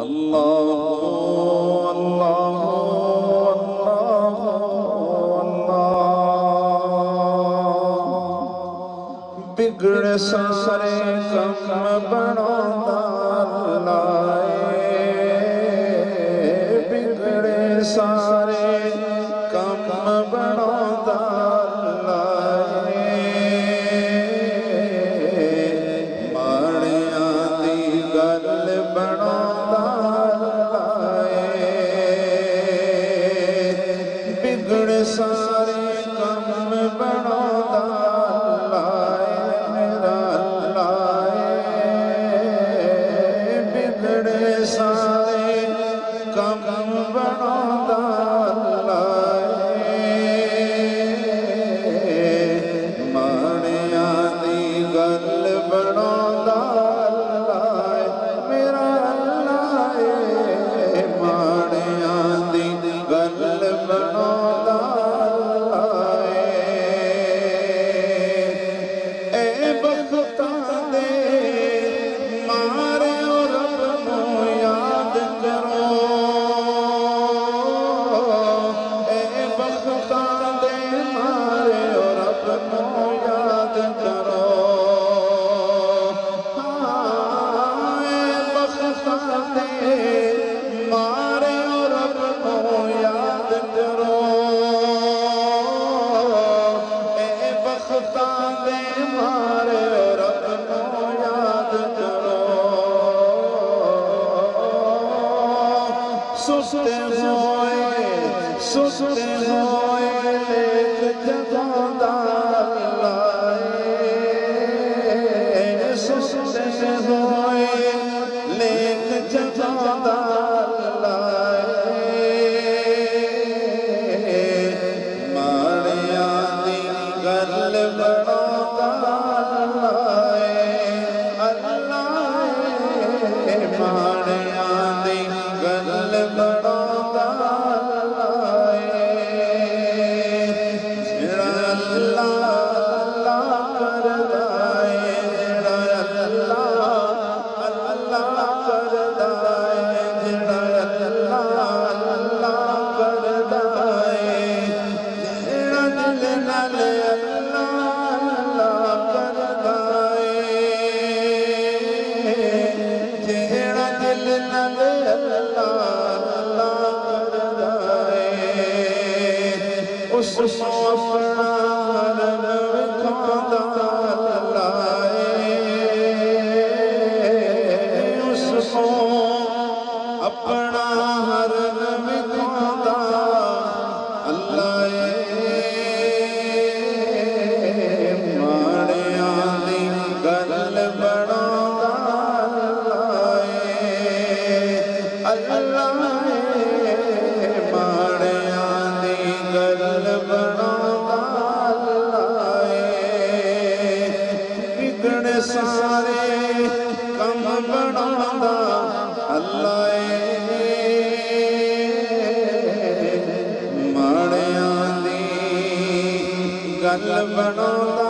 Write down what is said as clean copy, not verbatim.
اللہ اللہ اللہ اللہ بگڑ سارے کم بناتا لائے بگڑے سارے کم بناتا لائے ماڑیاں دی گل بناتا لائے بگڑ سارے کم بناتا لائے میرا لائے بگڑے سارے کم بناتا لائے ماڑیاں دی گل بناتا لائے میرا لائے ماڑیاں دی گل بناتا لائے اے بختاں دے مارے اور رب نو یاد کرو اے بختاں دے مارے اور رب نو یاد کرو اے بختاں دے مارے اور رب نو یاد کرو اے بختاں دے مارے اور رب نو یاد کرو سستے ہوئے لیک جگہ دار لائے سستے ہوئے لیک جگہ دار لائے ماڑیاں دی گل بناتا لائے اللہ ماڑیاں دی گل بناتا لائے جڑا اللہ اللہ کردا ہے جڑا اللہ اللہ کردا ہے جڑا اللہ اللہ کردا ہے جڑا دل نال اللہ اللہ کردا ہے جڑا دل نال اللہ اللہ کردا ہے اس نو اپنا رب وکھاوندا لائے اس نو اپنا رب وکھاوندا اللہ ماڑیاں دی گل بناوندا لائے اللہ ماڑیاں دی گل بناوندا لائے بگڑ سارے کم بناوندا اللہ ماڑیاں دی گل بناوندا